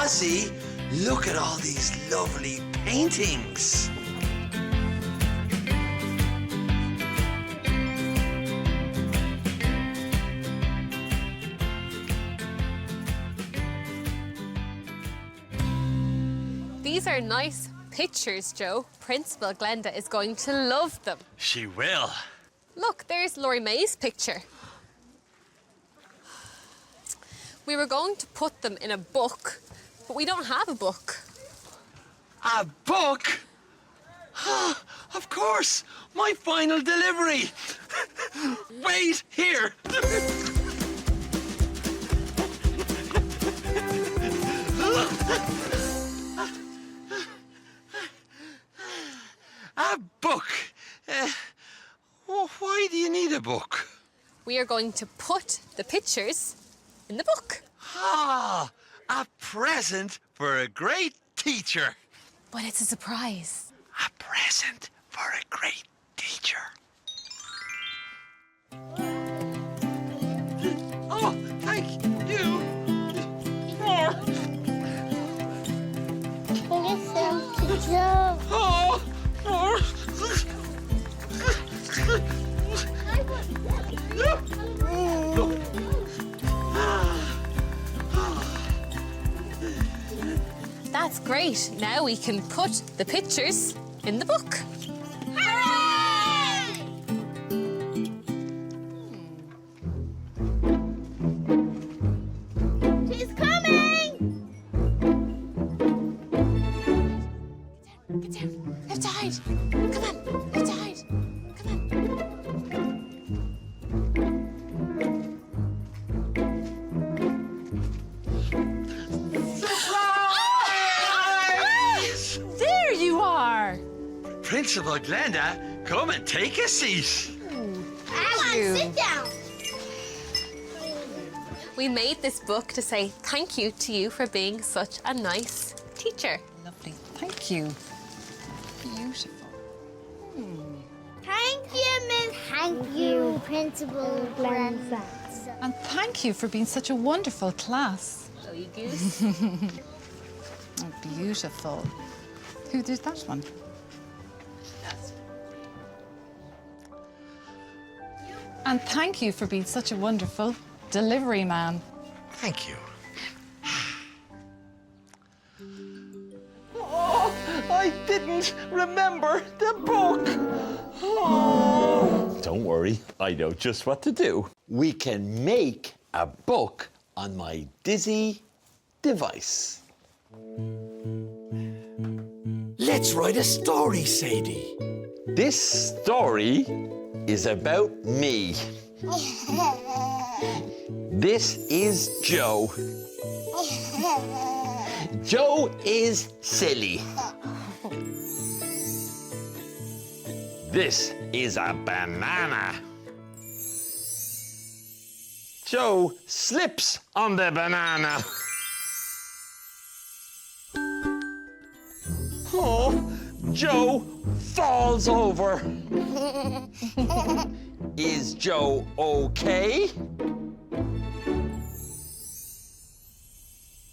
Ozzy, look at all these lovely paintings. These are nice pictures, Joe. Principal Glenda is going to love them. She will. Look, there's Laurie May's picture. We were going to put them in a book, but we don't have a book. A book? Of course, my final delivery. Wait here. A book? Why do you need a book? We are going to put the pictures in the book. Ah, a present for a great teacher. But it's a surprise. A present for a great teacher. Oh, thank you. More. Bring it down to Joe. Oh, more. That's great. Now we can put the pictures in the book. Hooray! She's coming! Get down. Left side. Come on. Left side. Come on. Surprise! There you are. Principal Glenda, come and take a seat. Come on, sit down. We made this book to say thank you to you for being such a nice teacher. Lovely. Thank you. Beautiful. Thank you, Miss. Thank you, Principal Glenda. And thank you for being such a wonderful class. So you goose. Oh, beautiful. Who did that one? And thank you for being such a wonderful delivery man. Thank you. I didn't remember the book. Oh. Don't worry, I know just what to do. We can make a book on my dizzy device. Let's write a story, Sadie. This story is about me. This is Joe. Joe is silly. This is a banana. Joe slips on the banana. Oh, Joe falls over. Is Joe okay?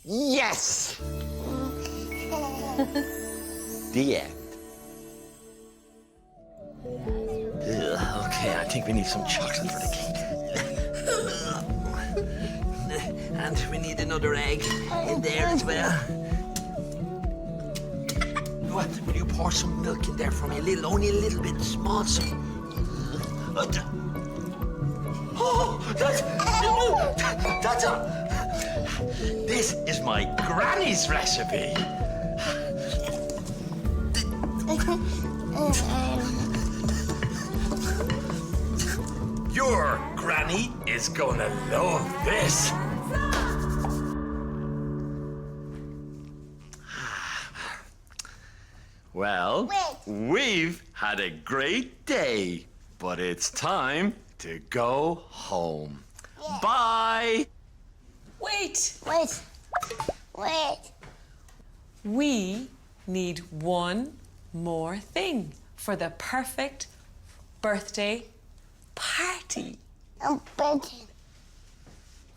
Yes! The end. Okay, I think we need some chocolate for the cake. And we need another egg in there as well. What? Will you pour some milk in there for me? Only a little bit, small, so. Oh, that's a. This is my granny's recipe. Your granny is gonna love this. Well, we've had a great day, but it's time to go home. Yeah. Bye. Wait. Wait. We need one more thing for the perfect birthday party. I'm betting.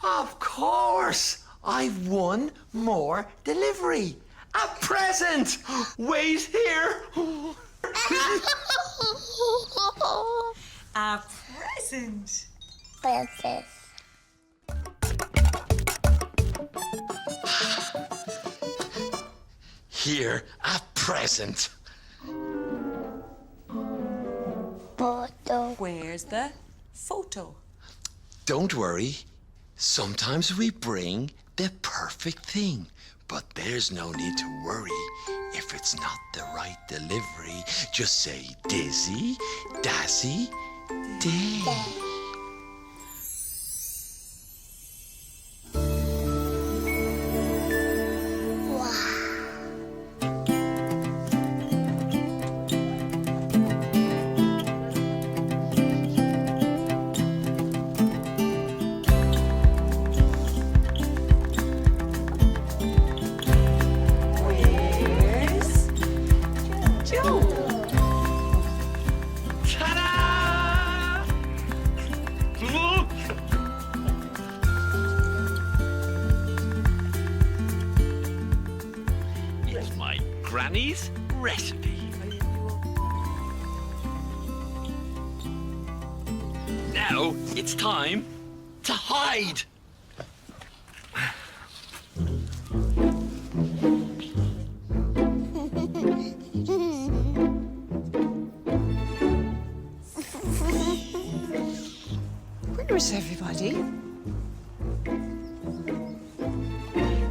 Of course. I've one more delivery. A present! Wait here. A present. Princess. Here, a present. Photo. Where's the photo? Don't worry. Sometimes we bring the perfect thing, but there's no need to worry if it's not the right delivery. Just say Dizzy, Dazzy, Day. Where's Joe? Ta-da! Look! It's my granny's recipe. Now it's time to hide. Where's everybody?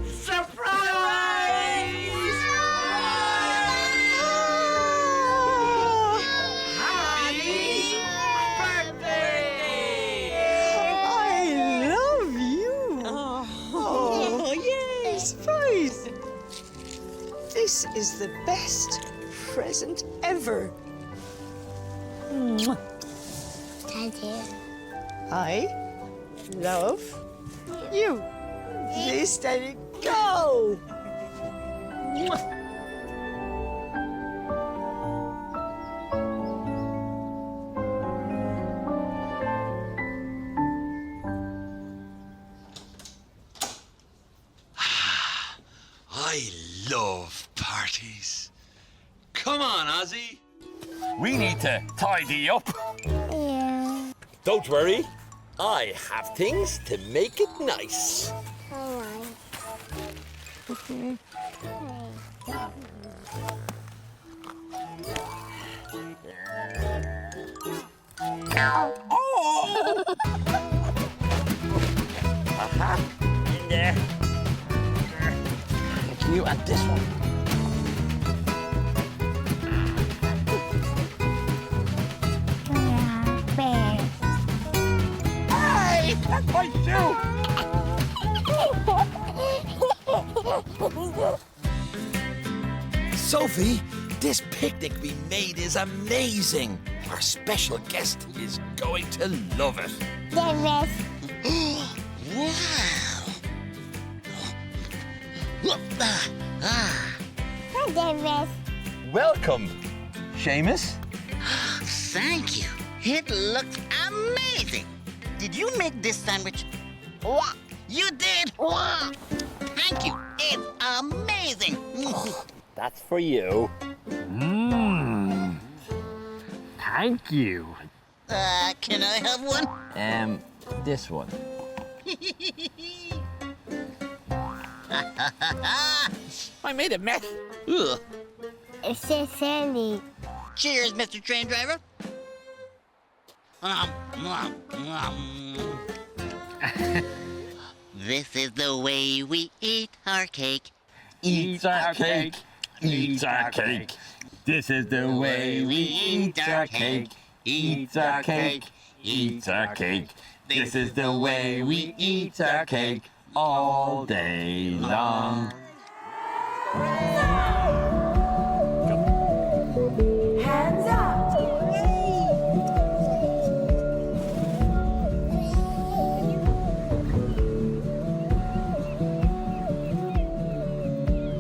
Surprise! Happy birthday! I love you. Oh, yes, right. This is the best present ever. Mwah. Daddy. I love you. Yes, Daddy, go. Mwah. I love parties. Come on, Ozzy. We need to tidy up. Yeah. Don't worry. I have things to make it nice. All right. In there. You and this one. Yeah, bear. Hey, that's my shoe. Sophie, this picnic we made is amazing. Our special guest is going to love it. Davis. Wow. Hi, Davis. Welcome, Seamus. Thank you. It looks amazing. Did you make this sandwich? Yeah. You did? Thank you. It's amazing. That's for you. Thank you. Can I have one? This one. I made a mess. Ugh. It says Sandy. Cheers, Mr. Train Driver. This is the way we eat our cake. Eat our cake. Eat our cake. This is the way we eat our cake. Eat our cake. Eat our cake. This is the way we eat our cake all day long. Hands up.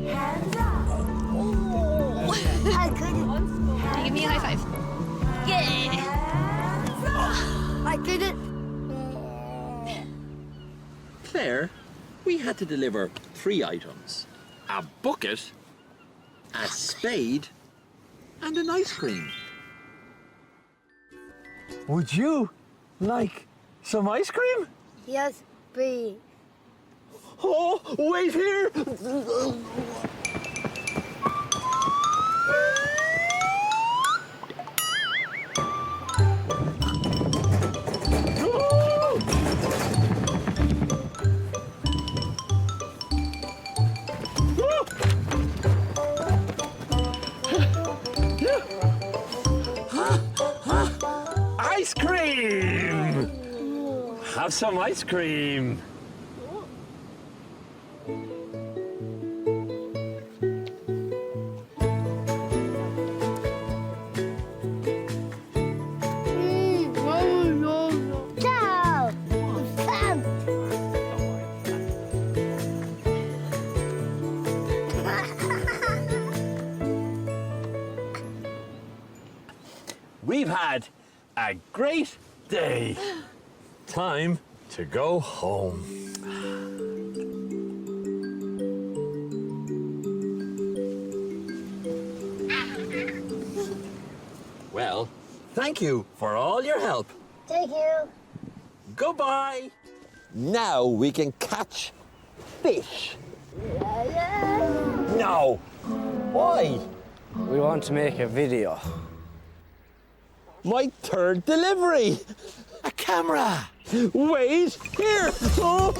Hands up. I couldn't. Can you give me a high five? I couldn't. Claire, we we had to deliver 3 items. A bucket, a spade, and an ice cream. Would you like some ice cream? Yes, please. Oh, wait here! Ice cream! Have some ice cream. We've had a great day. Time to go home. Well, thank you for all your help. Thank you. Goodbye. Now we can catch fish. No. Why? We want to make a video. My 3rd delivery. A camera. Wait, here. Oh.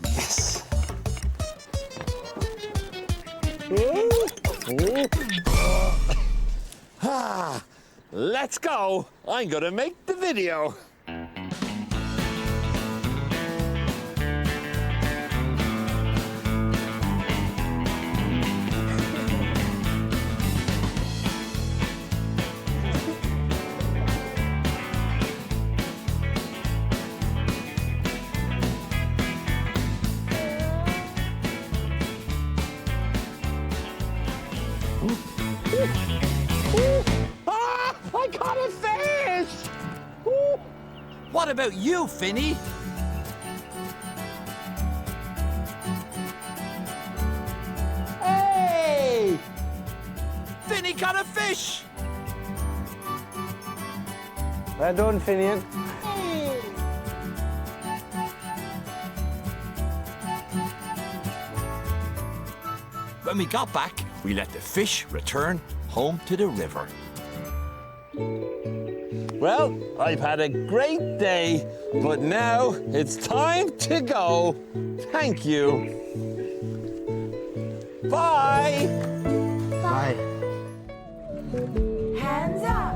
Yes. Ah, let's go. I'm gonna make the video. Ah, I caught a fish! Ooh. What about you, Finny? Hey! Finny caught a fish! Well done, Finian. When we got back, we let the fish return home to the river. Well, I've had a great day, but now it's time to go. Thank you. Bye. Bye. Hands up.